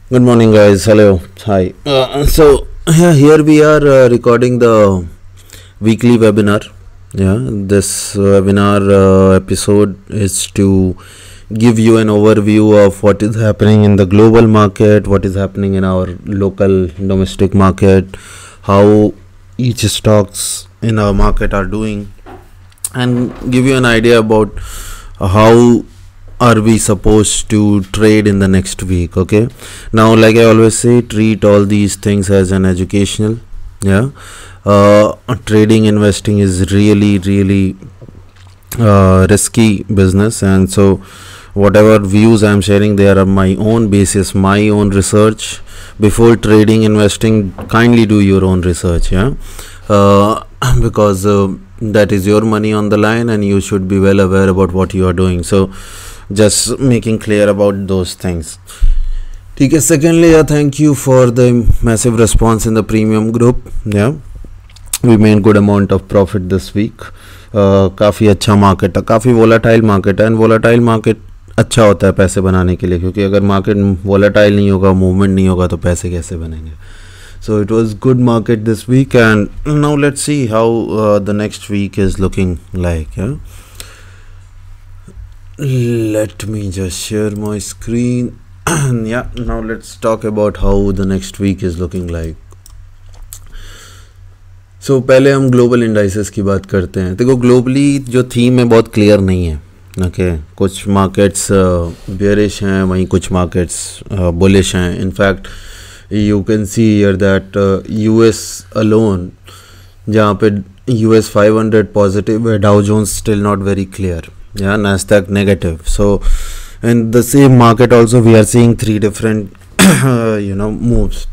Good morning, guys. Hello. Hi. Here we are recording the weekly webinar. Yeah, this webinar episode is to give you an overview of what is happening in the global market, what is happening in our local domestic market, how each stocks in our market are doing, and give you an idea about how are we supposed to trade in the next week. Okay, now like I always say, treat all these things as an educational. Yeah, trading, investing is really risky business, and so whatever views I'm sharing, they are on my own basis, my own research. Before trading, investing, kindly do your own research. Yeah, because that is your money on the line and you should be well aware about what you are doing. So just making clear about those things. Okay, secondly, thank you for the massive response in the premium group. Yeah, we made good amount of profit this week. काफ़ी अच्छा market है, काफ़ी volatile market है, and volatile market अच्छा होता है पैसे बनाने के लिए, क्योंकि अगर मार्केट वोलाटाइल नहीं होगा, मूवमेंट नहीं होगा, तो पैसे कैसे बनेंगे. So it was good market this week, and now let's see how the next week is looking like. Yeah, let me just share my screen. Yeah, now let's talk about how the next week is looking like. So पहले हम global indices की बात करते हैं. देखो, globally जो theme है बहुत क्लियर नहीं है. ओके, कुछ मार्केट्स बेयरिश हैं, वहीं कुछ मार्केट्स बुलिश हैं. In fact you can see here that US alone, जहाँ पे US 500 positive है, Dow Jones still not very clear. Yeah, Nasdaq negative. So in the same market also we are seeing three different moves.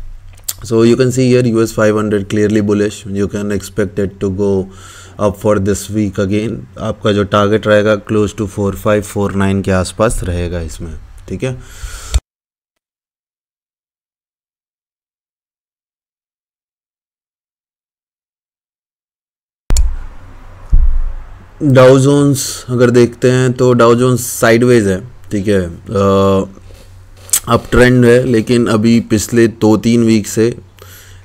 So you can see here US 500 clearly bullish. You can expect it to go up for this week again. आपका जो target रहेगा close to 4549 के आसपास रहेगा इसमें. ठीक है. Dow Jones अगर देखते हैं तो डाउ जोन्स साइडवेज है. ठीक है, अप ट्रेंड है, लेकिन अभी पिछले 2-3 वीक से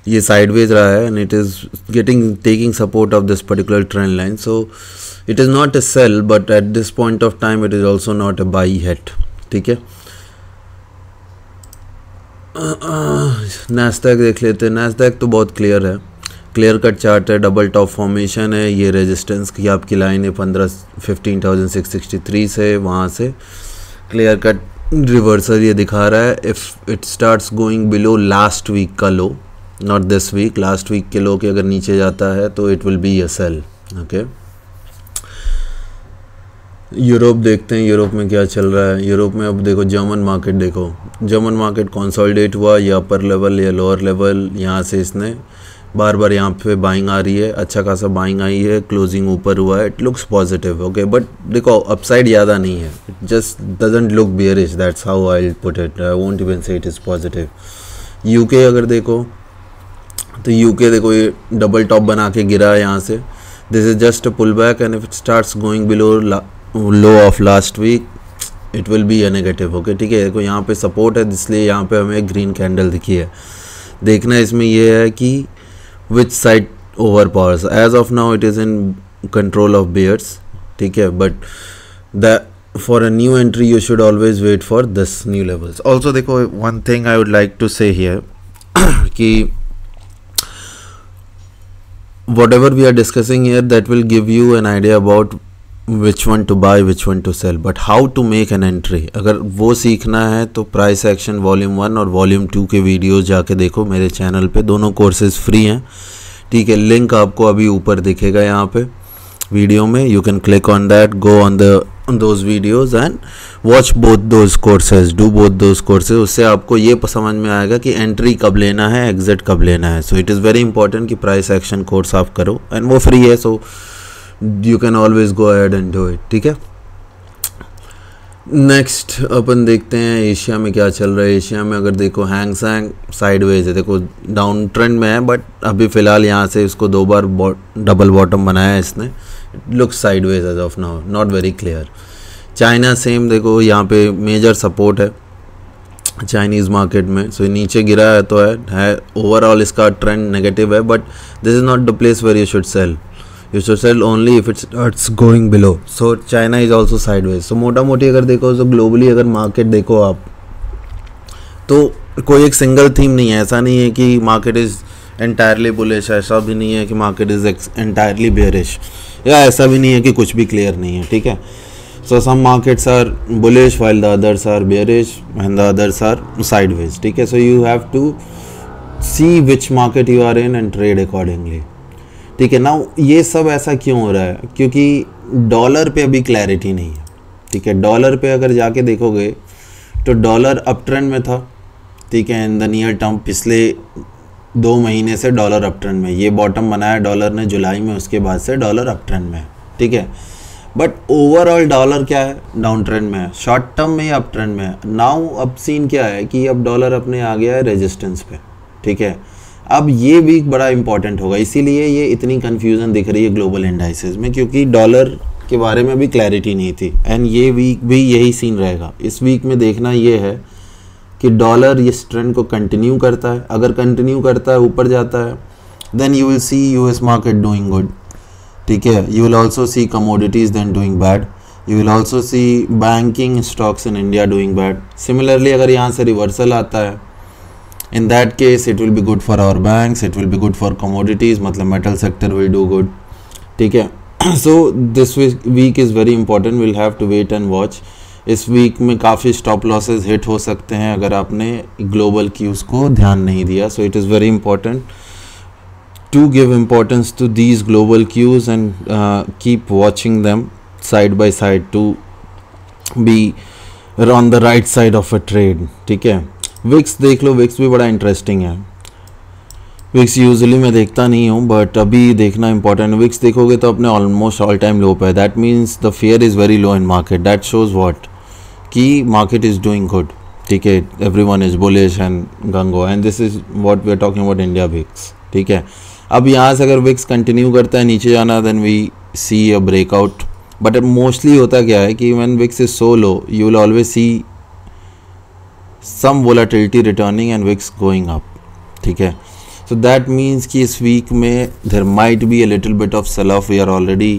ये साइडवेज रहा है, and it is taking support of this particular trend line. So it is not a sell, but at this point of time it is also not a buy hit. ठीक है, Nasdaq देख लेते हैं. Nasdaq तो बहुत clear है, clear cut chart है, double top formation है. ये रेजिस्टेंस की आपकी लाइन है 15,663 से, वहाँ से क्लियर कट रिवर्सल ये दिखा रहा है. If it starts going below last week का low, not this week, last week के लो के अगर नीचे जाता है तो it will be a sell. Okay, Europe देखते हैं, यूरोप में क्या चल रहा है. यूरोप में अब देखो, जर्मन मार्केट देखो, जर्मन मार्केट कंसोलिडेट हुआ, या अपर लेवल या लोअर लेवल, यहाँ से इसने बार बार यहाँ पे बाइंग आ रही है, अच्छा खासा बाइंग आई है, क्लोजिंग ऊपर हुआ है, it looks positive. Okay, but देखो अपसाइड ज़्यादा नहीं है, it just doesn't look bearish. That's how I will put it. I won't even से इट इज़ पॉजिटिव. यूके अगर देखो तो यूके देखो, ये डबल टॉप बना के गिरा है यहाँ से. This is just a pull back, and if it starts going below low of last week it will be a negative. Okay, ठीक है, देखो यहाँ पे सपोर्ट है, इसलिए यहाँ पे हमें ग्रीन कैंडल दिखी है. देखना इसमें ये है कि which side overpowers. As of now it is in control of bears. ठीक है, but for a new entry you should always wait for this new levels. Also देखो, one thing I would like to say here कि whatever we are discussing here, that will give you an idea about which one to buy, which one to sell, but how to make an entry. अगर वो सीखना है तो price action volume 1 और volume 2 के videos जाके देखो मेरे चैनल पे. दोनों कोर्सेज फ्री हैं. ठीक है, लिंक आपको अभी ऊपर दिखेगा यहाँ पे वीडियो में. You can click on that, go on those videos and watch both those courses, do both those courses. उससे आपको ये समझ में आएगा कि एंट्री कब लेना है, एग्जिट कब लेना है. सो इट इज़ वेरी इंपॉर्टेंट कि प्राइस एक्शन कोर्स आप करो, एंड वो फ्री है. सो you can always go ahead and do it. ठीक है, नेक्स्ट अपन देखते हैं एशिया में क्या चल रहा है. एशिया में अगर देखो, हैंग सेंग साइडवेज है, देखो डाउन ट्रेंड में है, बट अभी फ़िलहाल यहाँ से इसको 2 बार डबल बॉटम बनाया है इसने. It looks sideways as of now, not very clear. China same देखो, यहाँ पे मेजर सपोर्ट है चाइनीज़ मार्केट में। सो नीचे गिरा है तो है ओवरऑल इसका ट्रेंड नेगेटिव है, but this is not the place where you should sell. You should sell only if it's starts going below. So China is also sideways. So मोटा मोटी अगर देखो तो ग्लोबली अगर मार्केट देखो आप, तो कोई एक सिंगल थीम नहीं है। ऐसा नहीं है कि मार्केट इज़ एंटायरली बुलिश, ऐसा भी नहीं है कि मार्केट इज़ एंटायरली बेयरिश, या ऐसा भी नहीं है कि कुछ भी क्लियर नहीं है, ठीक है। So some markets are bullish while the others are bearish and the others are sideways, ठीक है। So you have to see which market you are in and trade accordingly, ठीक है। नाउ ये सब ऐसा क्यों हो रहा है? क्योंकि डॉलर पे अभी क्लैरिटी नहीं है, ठीक है। डॉलर पे अगर जाके देखोगे तो डॉलर अप ट्रेंड में था, ठीक है, इन द नियर टर्म। पिछले 2 महीने से डॉलर अप ट्रेंड में, ये बॉटम बनाया डॉलर ने जुलाई में, उसके बाद से डॉलर अप ट्रेंड में है, ठीक है। बट ओवरऑल डॉलर क्या है? डाउन ट्रेंड में है। शॉर्ट टर्म में ही अप ट्रेंड में है। नाउ अब सीन क्या है कि अब डॉलर अपने आ गया है रेजिस्टेंस पे, ठीक है। अब ये वीक बड़ा इंपॉर्टेंट होगा, इसीलिए ये इतनी कन्फ्यूज़न दिख रही है ग्लोबल इंडाइसेस में, क्योंकि डॉलर के बारे में भी क्लैरिटी नहीं थी। एंड ये वीक भी यही सीन रहेगा। इस वीक में देखना ये है कि डॉलर इस ट्रेंड को कंटिन्यू करता है। अगर कंटिन्यू करता है, ऊपर जाता है, then you will see US market doing good, ठीक है। You will also see commodities then doing bad. You will also see banking stocks in India doing bad. Similarly अगर यहाँ से रिवर्सल आता है, in that case it will be good for our banks, it will be good for commodities, मतलब metal sector will do good, ठीक है। So this week is very important, will have to wait and watch. इस week में काफ़ी stop losses hit हो सकते हैं अगर आपने ग्लोबल क्यूज़ को ध्यान नहीं दिया। सो it is very important to give importance to these global cues and keep watching them side by side to be on the right side of a trade, ठीक है। विक्स देख लो, विक्स भी बड़ा interesting है। विक्स यूजुअली मैं देखता नहीं हूँ, बट अभी देखना इंपॉर्टेंट। विक्स देखोगे तो अपने ऑलमोस्ट ऑल टाइम लो पे है। That means the fear is very low in market. That shows what, कि मार्केट इज़ डूइंग गुड, ठीक है। Everyone is bullish and gung ho, and this is what we are talking about India VIX, ठीक है। अब यहाँ से अगर Vicks continue करता है नीचे जाना, then we see a breakout. But mostly होता क्या है कि when VIX is so low, you will always see some volatility returning and VIX going up, ठीक है। सो दैट मीन्स कि इस वीक में there might be a little bit of sell off. We are already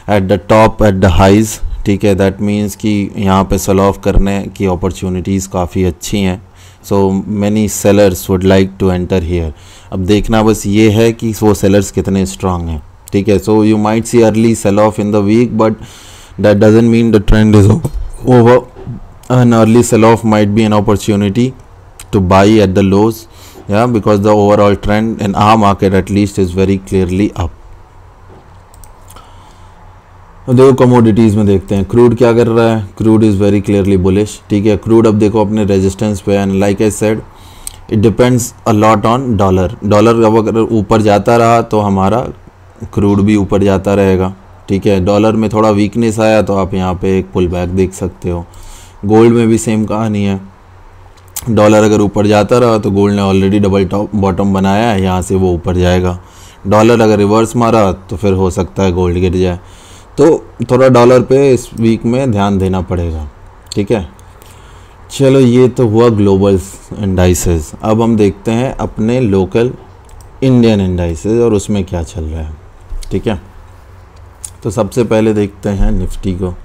at the top at the highs, ठीक है। That means कि यहाँ पे सेल ऑफ करने की अपॉर्चुनिटीज़ काफ़ी अच्छी हैं। So many sellers would like to enter here. अब देखना बस ये है कि वो सेलर्स कितने स्ट्रांग हैं, ठीक है। So you might see early sell off in the week, but that doesn't mean the trend is over. An early sell off might be an opportunity to buy at the lows, yeah, because the overall trend in our market at least is very clearly up. देखो commodities में देखते हैं crude क्या कर रहा है। Crude is very clearly bullish, ठीक है। क्रूड अब देखो अपने रेजिस्टेंस पे, and like I said it depends a lot on dollar. Dollar अब अगर ऊपर जाता रहा तो हमारा क्रूड भी ऊपर जाता रहेगा, ठीक है। डॉलर में थोड़ा वीकनेस आया तो आप यहाँ पे एक पुल बैक देख सकते हो। गोल्ड में भी सेम कहानी है। डॉलर अगर ऊपर जाता रहा तो गोल्ड ने ऑलरेडी डबल टॉप बॉटम बनाया है, यहाँ से वो ऊपर जाएगा। डॉलर अगर रिवर्स मारा तो फिर हो सकता है गोल्ड गिर जाए। तो थोड़ा डॉलर पे इस वीक में ध्यान देना पड़ेगा, ठीक है। चलो ये तो हुआ ग्लोबल इंडाइसेस। अब हम देखते हैं अपने लोकल इंडियन इंडाइसेस और उसमें क्या चल रहा है, ठीक है। तो सबसे पहले देखते हैं निफ्टी को।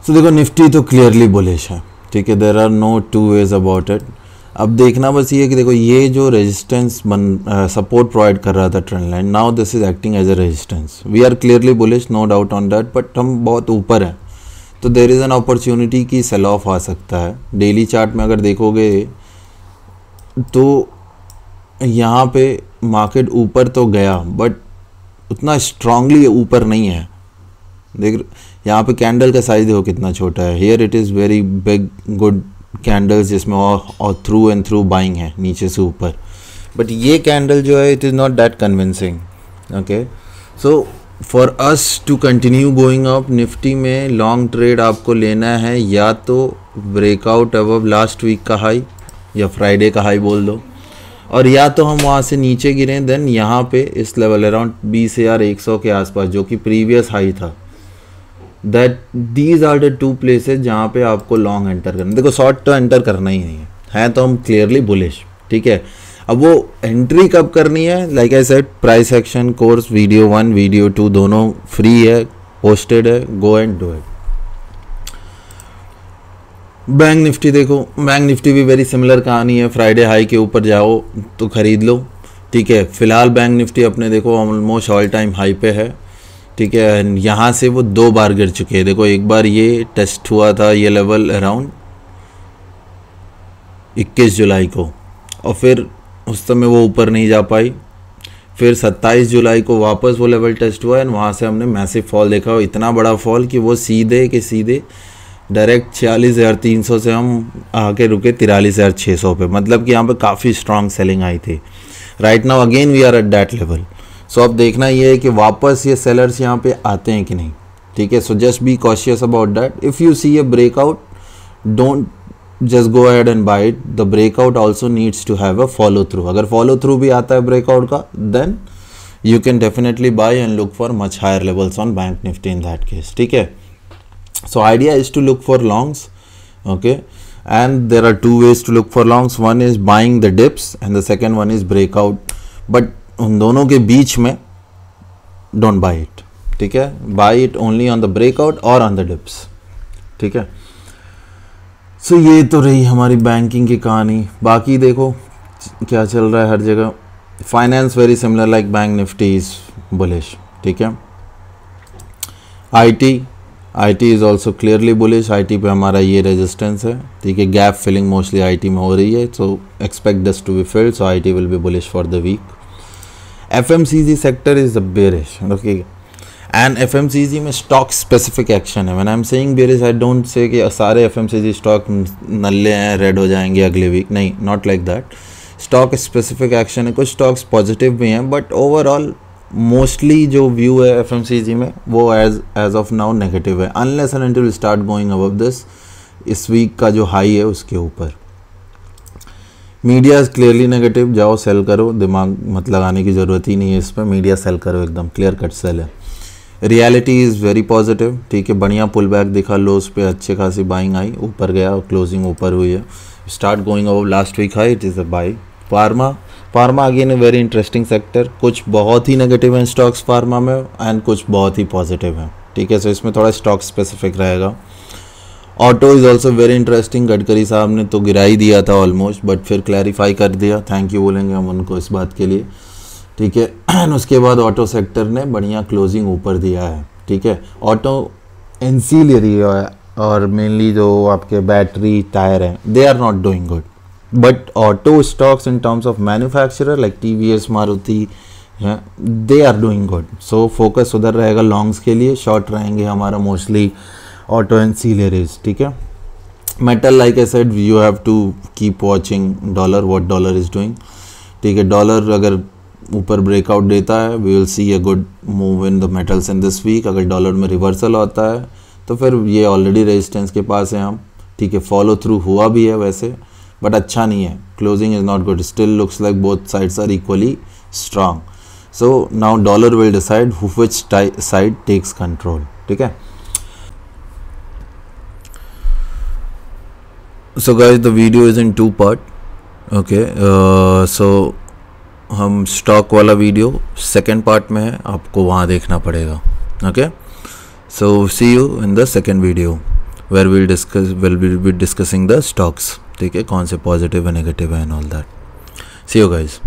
तो देखो निफ्टी तो क्लियरली बुलिश है, ठीक है। There are no two ways about it. अब देखना बस ये कि देखो ये जो रेजिस्टेंस सपोर्ट प्रोवाइड कर रहा था trend line, now this is acting as a resistance. We are clearly bullish, no doubt on that, but हम बहुत ऊपर हैं तो देयर इज़ एन अपॉर्चुनिटी कि सेल ऑफ आ सकता है। डेली चार्ट में अगर देखोगे तो यहाँ पे मार्केट ऊपर तो गया बट उतना स्ट्रांगली ऊपर नहीं है। देख यहाँ पे कैंडल का साइज देखो कितना छोटा है। Here it is very big good candles जिसमें और थ्रू एंड थ्रू बाइंग है नीचे से ऊपर, बट ये कैंडल जो है it is not that convincing, okay. So for us to continue going up, Nifty में लॉन्ग ट्रेड आपको लेना है या तो ब्रेकआउट अबव लास्ट वीक का हाई या फ्राइडे का हाई बोल दो, और या तो हम वहाँ से नीचे गिरें, देन यहाँ पे इस लेवल अराउंड 20,100 के आसपास जो कि प्रीवियस हाई था, that these are the two places जहाँ पे आपको लॉन्ग एंटर करना। देखो शॉर्ट तो एंटर करना ही नहीं है तो हम क्लियरली बुलिश, ठीक है। अब वो एंट्री कब करनी है, like I said price action course video 1 video 2 दोनों फ्री है, पोस्टेड है, go and do it. Bank Nifty देखो, बैंक निफ्टी भी वेरी सिमिलर कहानी है, फ्राइडे हाई के ऊपर जाओ तो खरीद लो, ठीक है। फिलहाल बैंक निफ्टी अपने देखो ऑलमोस्ट ऑल टाइम हाई पे है, ठीक है। यहाँ से वो 2 बार गिर चुके हैं। देखो एक बार ये टेस्ट हुआ था ये लेवल अराउंड 21 जुलाई को, और फिर उस समय वो ऊपर नहीं जा पाई। फिर 27 जुलाई को वापस वो लेवल टेस्ट हुआ एंड वहाँ से हमने मैसिव फॉल देखा, और इतना बड़ा फॉल कि वो सीधे डायरेक्ट 46,300 से हम आके रुके 43,600 पे, मतलब कि यहाँ पे काफ़ी स्ट्रॉन्ग सेलिंग आई थी। Right now again we are at that level. So अब देखना ये है कि वापस ये सेलर्स यहाँ पे आते हैं कि नहीं, ठीक है। So just be cautious about that. If you see a breakout, don't just go ahead and buy it. The breakout also needs to have a follow through. अगर follow through भी आता है breakout का, then you can definitely buy and look for much higher levels on bank nifty in that case, ठीक है। So idea is to look for longs, okay, and there are 2 ways to look for longs. One is buying the dips and the second one is breakout, but उन दोनों के बीच में don't buy it, ठीक है। buy it only on the breakout or on the dips, ठीक है। सो ये तो रही हमारी बैंकिंग की कहानी। बाकी देखो क्या चल रहा है हर जगह। Finance very similar like bank Nifty is bullish, ठीक है। IT is also clearly bullish. IT पे हमारा ये रेजिस्टेंस है, ठीक है। गैप फिलिंग मोस्टली आईटी में हो रही है, so expect this to be filled, so IT will be bullish for the week. FMCG sector is the bearish, okay, and FMCG में स्टॉक स्पेसिफिक एक्शन है। When I am saying bearish, I don't say कि सारे FMCG stock नल्ले हैं, red हो जाएंगे अगले week, नहीं, not like that. Stock specific action है, कुछ स्टॉक्स पॉजिटिव भी हैं, बट ओवरऑल मोस्टली जो व्यू है एफएमसीजी में वो एज ऑफ नाउ नेगेटिव है, unless and until start going above this, इस वीक का जो हाई है उसके ऊपर। मीडिया इज क्लियरली नेगेटिव, जाओ सेल करो, दिमाग मत लगाने की ज़रूरत ही नहीं है इस पर, मीडिया सेल करो, एकदम क्लियर कट सेल है। रियलिटी इज़ वेरी पॉजिटिव, ठीक है। बढ़िया पुल बैक दिखा, लोस पे अच्छे खासी बाइंग आई, ऊपर गया और क्लोजिंग ऊपर हुई है, start going above last week high, it is a buy. Pharma again a very interesting sector, कुछ बहुत ही नेगेटिव हैं स्टॉक्स फार्मा में एंड कुछ बहुत ही पॉजिटिव हैं, ठीक है। सो इसमें थोड़ा स्टॉक स्पेसिफिक रहेगा। Auto is also very interesting, Gadkari साहब ने तो गिरा ही दिया था ऑलमोस्ट, बट फिर क्लैरिफाई कर दिया, थैंक यू बोलेंगे हम उनको इस बात के लिए, ठीक है। एंड उसके बाद ऑटो सेक्टर ने बढ़िया क्लोजिंग ऊपर दिया है, ठीक है। ऑटो एंसीलियरी और मेनली जो आपके बैटरी टायर हैं, they are not doing good, but auto stocks in terms of manufacturer like TVS, Maruti, they are doing good. So focus उधर रहेगा लॉन्ग्स के लिए, शॉर्ट रहेंगे हमारा मोस्टली ऑटो एंसीलियरीज, ठीक है। Metal like I said, you have to keep watching dollar, what dollar is doing, ठीक है। डॉलर अगर ऊपर ब्रेकआउट देता है, we will see a good move in the metals in this week. अगर dollar में रिवर्सल होता है तो फिर ये ऑलरेडी रेजिस्टेंस के पास है हम, ठीक है। फॉलो थ्रू हुआ भी है वैसे, बट अच्छा नहीं है, closing is not good, still looks like both sides are equally strong. So now dollar will decide which side takes control, ठीक है। So guys the video is in 2 part, okay. So हम stock वाला video second part में है, आपको वहाँ देखना पड़ेगा, okay. So see you in the second video where will be discussing the stocks, ठीक है, कौन से पॉजिटिव है, नेगेटिव है and all that. See you guys.